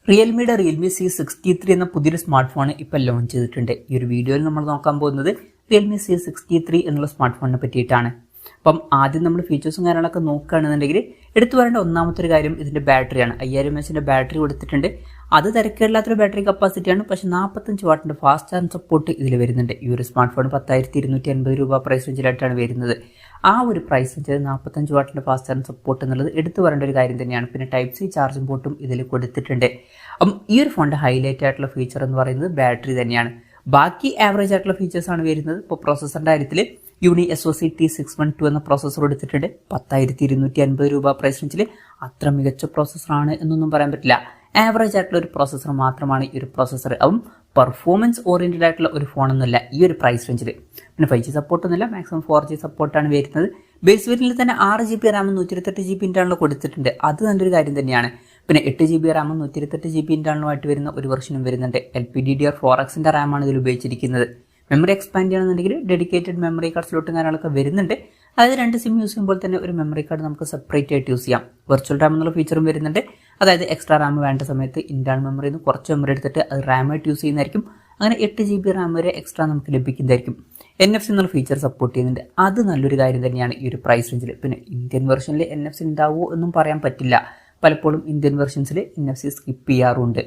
റിയൽമിയുടെ Realme C63 എന്ന പുതിയൊരു smart phone ഇപ്പോൾ ലോഞ്ച് ചെയ്തിട്ടുണ്ട്. ഈ ഒരു വീഡിയോയിൽ നമ്മൾ നോക്കാൻ പോകുന്നത് റിയൽമി C63 എന്നുള്ള സ്മാർട്ട് ഫോണിനെ പറ്റിയിട്ടാണ്. അപ്പം ആദ്യം നമ്മൾ ഫീച്ചേഴ്സും കാര്യങ്ങളൊക്കെ നോക്കുകയാണെന്നുണ്ടെങ്കിൽ എടുത്തു പറയേണ്ട ഒന്നാമത്തെ ഒരു കാര്യം ഇതിൻ്റെ ബാറ്ററിയാണ്. 5000 mAh ബാറ്ററി കൊടുത്തിട്ടുണ്ട്. അത് തിരക്കേടില്ലാത്തൊരു ബാറ്ററി കപ്പാസിറ്റിയാണ്. പക്ഷേ 45 വാട്ടിൻ്റെ ഫാസ്റ്റ് ചാർജ് സപ്പോർട്ട് ഇതിൽ വരുന്നുണ്ട്. ഈ ഒരു സ്മാർട്ട് ഫോൺ 10,250 രൂപ പ്രൈസ് റേഞ്ചിലായിട്ടാണ് വരുന്നത്. ആ ഒരു പ്രൈസ് റേഞ്ചിൽ 45 വാട്ടിൻ്റെ ഫാസ്റ്റ് ചാർജ് സപ്പോർട്ട് എന്നുള്ളത് എടുത്തു പറയേണ്ട ഒരു കാര്യം തന്നെയാണ്. പിന്നെ ടൈപ്പ് സി ചാർജിംഗ് പോർട്ടും ഇതിൽ കൊടുത്തിട്ടുണ്ട്. അപ്പം ഈ ഒരു ഫോണിൻ്റെ ഹൈലൈറ്റ് ആയിട്ടുള്ള ഫീച്ചർ എന്ന് പറയുന്നത് ബാറ്ററി തന്നെയാണ്. ബാക്കി ആവറേജ് ആയിട്ടുള്ള ഫീച്ചേഴ്സാണ് വരുന്നത്. ഇപ്പോൾ പ്രോസസ്സറിൻ്റെ കാര്യത്തിൽ യൂണി SoC T612 എന്ന പ്രോസസ്സർ എടുത്തിട്ടുണ്ട്. 10,250 രൂപ പ്രൈസ് റേഞ്ചിൽ അത്ര മികച്ച പ്രോസസ്സറാണ് എന്നൊന്നും പറയാൻ പറ്റില്ല. ആവറേജ് ആയിട്ടുള്ള ഒരു പ്രോസസ്സർ മാത്രമാണ് ഈ ഒരു പ്രോസസ്സർ. അതും പെർഫോമൻസ് ഓറിയൻറ്റഡ് ആയിട്ടുള്ള ഒരു ഫോണൊന്നുമില്ല ഈ ഒരു പ്രൈസ് റേഞ്ചിൽ. പിന്നെ 5G സപ്പോർട്ടൊന്നുമില്ല, മാക്സിമം 4G സപ്പോർട്ടാണ് വരുന്നത്. ബേസ് വേരിയന്റിൽ തന്നെ 6GB RAM 128GB ഇന്റേണൽ കൊടുത്തിട്ടുണ്ട്. അത് നല്ലൊരു കാര്യം തന്നെയാണ്. പിന്നെ 8GB RAM 128GB ഇന്റേണലുമായിട്ട് വരുന്ന ഒരു വെർഷനും വരുന്നുണ്ട്. LPDDR4Xന്റെ റാമാണ് ഇതിൽ ഉപയോഗിച്ചിരിക്കുന്നത്. മെമ്മറി എക്സ്പാൻഡ് ചെയ്യണമെന്നുണ്ടെങ്കിൽ ഡെഡിക്കേറ്റഡ് മെമ്മറി കാർഡ് സ്ലോട്ടും കാര്യങ്ങളൊക്കെ വരുന്നുണ്ട്. അതായത് 2 സിം യൂസ് ചെയ്യുമ്പോൾ തന്നെ ഒരു മെമ്മറി കാർഡ് നമുക്ക് സെപ്പറേറ്റ് ആയിട്ട് യൂസ് ചെയ്യാം. വെർച്വൽ റാം എന്നുള്ള ഫീച്ചറും വരുന്നുണ്ട്. അതായത് എക്സ്ട്രാ റാം വേണ്ട സമയത്ത് ഇന്റേണൽ മെമ്മറിയിൽ നിന്ന് കുറച്ച് മെമ്മറി എടുത്തിട്ട് അത് റാമായിട്ട് യൂസ് ചെയ്യുന്നതായിരിക്കും. അങ്ങനെ 8GB RAM വരെ എക്സ്ട്രാ നമുക്ക് ലഭിക്കുന്നതായിരിക്കും. NFC എന്നുള്ള ഫീച്ചർ സപ്പോർട്ട് ചെയ്യുന്നുണ്ട്. അത് നല്ലൊരു കാര്യം തന്നെയാണ് ഈ ഒരു പ്രൈസ് റേഞ്ചിൽ. പിന്നെ ഇന്ത്യൻ വെർഷനിൽ NFC ഉണ്ടാവുമോ എന്നും പറയാൻ പറ്റില്ല. പലപ്പോഴും ഇന്ത്യൻ വെർഷൻസിൽ NFC സ്കിപ്പ് ചെയ്യാറുണ്ട്.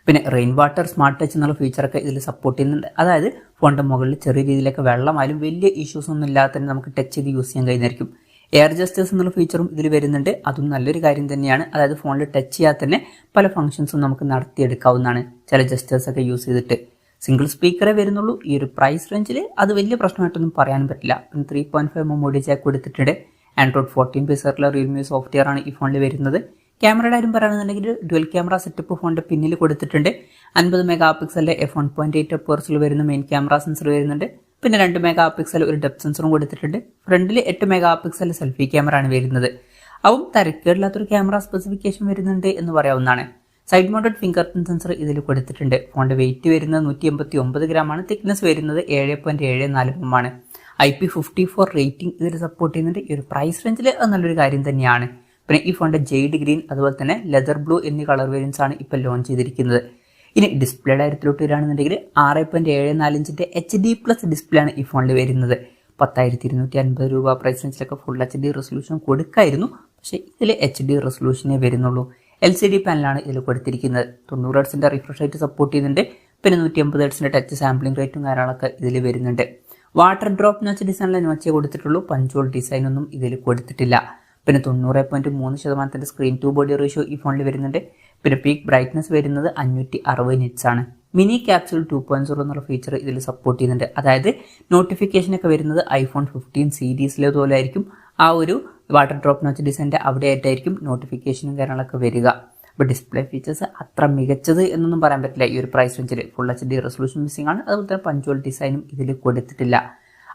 പിന്നെ റെയിൻ വാട്ടർ സ്മാർട്ട് ടച്ച് എന്നുള്ള ഫീച്ചറൊക്കെ ഇതിൽ സപ്പോർട്ട് ചെയ്യുന്നുണ്ട്. അതായത് ഫോണിൻ്റെ മുകളിൽ ചെറിയ രീതിയിലൊക്കെ വെള്ളമായാലും വലിയ ഇഷ്യൂസ് ഒന്നും ഇല്ലാതെ തന്നെ നമുക്ക് ടച്ച് ചെയ്ത് യൂസ് ചെയ്യാൻ കഴിയുന്നതായിരിക്കും. എയർ ജസ്റ്റേഴ്സ് എന്നുള്ള ഫീച്ചറും ഇതിൽ വരുന്നുണ്ട്. അതും നല്ലൊരു കാര്യം തന്നെയാണ്. അതായത് ഫോണിൽ ടച്ച് ചെയ്യാതെ തന്നെ പല ഫംഗ്ഷൻസും നമുക്ക് നടത്തിയെടുക്കാവുന്നതാണ് ചില ജസ്റ്റേഴ്സൊക്കെ യൂസ് ചെയ്തിട്ട്. സിംഗിൾ സ്പീക്കറേ വരുന്നുള്ളൂ ഈ ഒരു പ്രൈസ് റേഞ്ചിൽ. അത് വലിയ പ്രശ്നമായിട്ടൊന്നും പറയാനും പറ്റില്ല. പിന്നെ 3.5mm ഓഡിയോ ജാക്ക് കൊടുത്തിട്ടുണ്ട്. Android 14 ബേസിലുള്ള റിയൽമി സോഫ്റ്റ്വെയർ ആണ് ഈ ഫോണിൽ വരുന്നത്. ക്യാമറയുടെ കാര്യം പറയുകയാണെന്നുണ്ടെങ്കിൽ ഡുവൽ ക്യാമറ സെറ്റപ്പ് ഫോണിൻ്റെ പിന്നിൽ കൊടുത്തിട്ടുണ്ട്. 50 MP f1.8 അപ്പേഴ്സിൽ വരുന്ന മെയിൻ ക്യാമറ സെൻസർ വരുന്നുണ്ട്. പിന്നെ 2 MP ഒരു ഡെപ്ത് സെൻസറും കൊടുത്തിട്ടുണ്ട്. ഫ്രണ്ടിൽ 8 MP സെൽഫി ക്യാമറ ആണ് വരുന്നത്. അതും തിരക്കേടില്ലാത്തൊരു ക്യാമറ സ്പെസിഫിക്കേഷൻ വരുന്നുണ്ട് എന്ന് പറയാവുന്നതാണ്. Side mounted finger print sensor ഇതിൽ കൊടുത്തിട്ടുണ്ട്. ഫോണിൻ്റെ വെയിറ്റ് വരുന്നത് 189 ഗ്രാമാണ്. തിക്നെസ് വരുന്നത് 7.74 ആണ്. IP54 റേറ്റിംഗ് ഇതിൽ സപ്പോർട്ട് ചെയ്യുന്നുണ്ട്. ഈ ഒരു പ്രൈസ് റേഞ്ചിൽ അത് നല്ലൊരു കാര്യം തന്നെയാണ്. പിന്നെ ഈ ഫോണിൻ്റെ ജെയ്ഡ് ഗ്രീൻ അതുപോലെ തന്നെ ലെതർ ബ്ലൂ എന്നീ കളർ വേരിയൻസ് ആണ് ഇപ്പോൾ ലോഞ്ച് ചെയ്തിരിക്കുന്നത്. ഇനി ഡിസ്പ്ലേയുടെ കാര്യത്തിലോട്ട് വരികയാണെന്നുണ്ടെങ്കിൽ 6.74 HD+ ഡിസ്പ്ലേ ആണ് ഈ ഫോണിൽ വരുന്നത്. 10,250 രൂപ പ്രൈസ് റേഞ്ചിലൊക്കെ ഫുൾ HD റെസൊല്യൂഷൻ കൊടുക്കായിരുന്നു. പക്ഷേ ഇതിൽ HD റെസൊല്യൂഷനേ വരുന്നുള്ളൂ. LCD പാനലാണ് ഇതിൽ കൊടുത്തിരിക്കുന്നത്. 90 Hz റിഫ്രഷ് റേറ്റ് സപ്പോർട്ട് ചെയ്യുന്നുണ്ട്. പിന്നെ 150 Hz ടച്ച് സാമ്പിളിംഗ് റേറ്റും കാര്യങ്ങളൊക്കെ ഇതിൽ വരുന്നുണ്ട്. വാട്ടർ ഡ്രോപ്പ് നോച്ച് ഡിസൈനിലെ നോച്ചേ കൊടുത്തിട്ടുള്ളൂ. പഞ്ചോൾ ഡിസൈൻ ഒന്നും ഇതിൽ കൊടുത്തിട്ടില്ല. പിന്നെ 90.3% സ്ക്രീൻ ടു ബോഡി റേഷ്യോ ഈ ഫോണിൽ വരുന്നുണ്ട്. പിന്നെ പീക്ക് ബ്രൈറ്റ്നസ് വരുന്നത് 560 nits ആണ്. മിനി ക്യാപ്സ്യൂൾ 2.0 എന്നുള്ള ഫീച്ചർ ഇതിൽ സപ്പോർട്ട് ചെയ്യുന്നുണ്ട്. അതായത് നോട്ടിഫിക്കേഷനൊക്കെ വരുന്നത് iPhone 15 സീരീസിലെ പോലെ ആയിരിക്കും. ആ ഒരു വാട്ടർ ഡ്രോപ്പ് നോച്ച് ഡിസൈൻ്റെ അവിടെ ആയിട്ടായിരിക്കും നോട്ടിഫിക്കേഷനും കാര്യങ്ങളൊക്കെ വരിക. അപ്പോൾ ഡിസ്പ്ലേ ഫീച്ചേഴ്സ് അത്ര മികച്ചത് എന്നൊന്നും പറയാൻ പറ്റില്ല ഈ ഒരു പ്രൈസ് റേഞ്ചിൽ. ഫുൾ HD റെസൊല്യൂഷൻ മിസ്സിംഗ് ആണ്. അതുപോലെ തന്നെ പഞ്ചോൾ ഡിസൈനും ഇതിൽ കൊടുത്തിട്ടില്ല.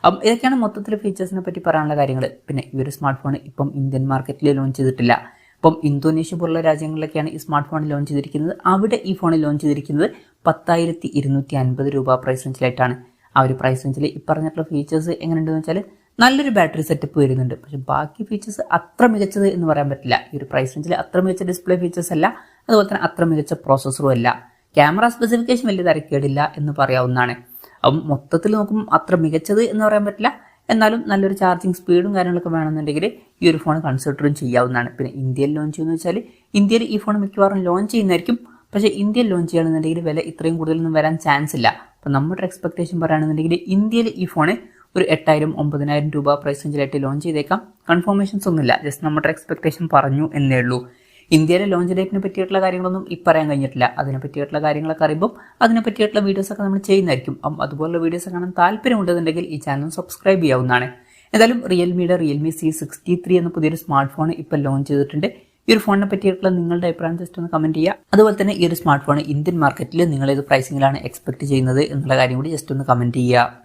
അപ്പം ഇതൊക്കെയാണ് മൊത്തത്തിൽ ഫീച്ചേഴ്സിനെ പറ്റി പറയാനുള്ള കാര്യങ്ങൾ. പിന്നെ ഈ ഒരു സ്മാർട്ട് ഫോൺ ഇപ്പം ഇന്ത്യൻ മാർക്കറ്റിൽ ലോഞ്ച് ചെയ്തിട്ടില്ല. ഇപ്പം ഇന്തോനേഷ്യ പോലുള്ള രാജ്യങ്ങളിലൊക്കെയാണ് ഈ സ്മാർട്ട് ഫോൺ ലോഞ്ച് ചെയ്തിരിക്കുന്നത്. അവിടെ ഈ ഫോൺ ലോഞ്ച് ചെയ്തിരിക്കുന്നത് 10,250 രൂപ പ്രൈസ് റേഞ്ചിലായിട്ടാണ്. ആ ഒരു പ്രൈസ് റേഞ്ചിൽ ഈ പറഞ്ഞിട്ടുള്ള ഫീച്ചേഴ്സ് എങ്ങനെയുണ്ടെന്ന് വെച്ചാൽ നല്ലൊരു ബാറ്ററി സെറ്റപ്പ് വരുന്നുണ്ട്. പക്ഷെ ബാക്കി ഫീച്ചേഴ്സ് അത്ര മികച്ചത് എന്ന് പറയാൻ പറ്റില്ല. ഈ ഒരു പ്രൈസ് റേഞ്ചിൽ അത്ര മികച്ച ഡിസ്പ്ലേ ഫീച്ചേഴ്സ് അല്ല. അതുപോലെ തന്നെ അത്ര മികച്ച പ്രോസസ്സറും അല്ല. ക്യാമറ സ്പെസിഫിക്കേഷൻ വലിയ തിരക്കേടില്ല എന്ന് പറയാവുന്നതാണ്. അപ്പം മൊത്തത്തിൽ നോക്കുമ്പോൾ അത്ര മികച്ചത് എന്ന് പറയാൻ പറ്റില്ല. എന്നാലും നല്ലൊരു ചാർജിങ് സ്പീഡും കാര്യങ്ങളൊക്കെ വേണമെന്നുണ്ടെങ്കിൽ ഈ ഒരു ഫോൺ കൺസിഡറും ചെയ്യാവുന്നതാണ്. പിന്നെ ഇന്ത്യയിൽ ലോഞ്ച് ചെയ്യുന്നത് വെച്ചാൽ ഇന്ത്യയിൽ ഈ ഫോൺ മിക്കവാറും ലോഞ്ച് ചെയ്യുന്നതായിരിക്കും. പക്ഷേ ഇന്ത്യയിൽ ലോഞ്ച് ചെയ്യുകയാണെന്നുണ്ടെങ്കിൽ വില ഇത്രയും കൂടുതലൊന്നും വരാൻ ചാൻസ് ഇല്ല. അപ്പം നമ്മുടെ എക്സ്പെക്ടേഷൻ പറയുകയാണെന്നുണ്ടെങ്കിൽ ഇന്ത്യയിൽ ഈ ഫോണ് ഒരു 8,000-9,000 രൂപ പ്രൈസ് റേഞ്ചിലായിട്ട് ലോഞ്ച് ചെയ്തേക്കാം. കൺഫർമേഷൻസ് ഒന്നുമില്ല, ജസ്റ്റ് നമ്മുടെ എക്സ്പെക്ടേഷൻ പറഞ്ഞു എന്നേ ഉള്ളൂ. ഇന്ത്യയിലെ ലോഞ്ച് ഡേറ്റിനെ പറ്റിയിട്ടുള്ള കാര്യങ്ങളൊന്നും പറയാൻ കഴിഞ്ഞിട്ടില്ല. അതിനെ പറ്റിയിട്ടുള്ള കാര്യങ്ങളൊക്കെ അറിയുമ്പോൾ അതിനെ പറ്റിയിട്ടുള്ള വീഡിയോസൊക്കെ നമ്മൾ ചെയ്യുന്നതായിരിക്കും. അതുപോലുള്ള വീഡിയോസ് കാണാൻ താല്പര്യമുണ്ടെന്നുണ്ടെങ്കിൽ ഈ ചാനൽ സബ്സ്ക്രൈബ് ചെയ്യാവുന്നതാണ്. എന്തായാലും റിയൽമിയുടെ റിയൽമി C63 എന്ന പുതിയൊരു സ്മാർട്ട് ഫോൺ ഇപ്പോൾ ലോഞ്ച് ചെയ്തിട്ടുണ്ട്. ഈ ഒരു ഫോണിനെ പറ്റിയിട്ടുള്ള നിങ്ങളുടെ അഭിപ്രായം ജസ്റ്റ് ഒന്ന് കമൻറ്റ് ചെയ്യുക. അതുപോലെ തന്നെ ഈ ഒരു സ്മാർട്ട് ഫോൺ ഇന്ത്യൻ മാർക്കറ്റിൽ നിങ്ങൾ ഏത് പ്രൈസിങ്ങിലാണ് എക്സ്പെക്ട് ചെയ്യുന്നത് എന്നുള്ള കാര്യം കൂടി ജസ്റ്റ് ഒന്ന് കമൻറ്റ് ചെയ്യുക.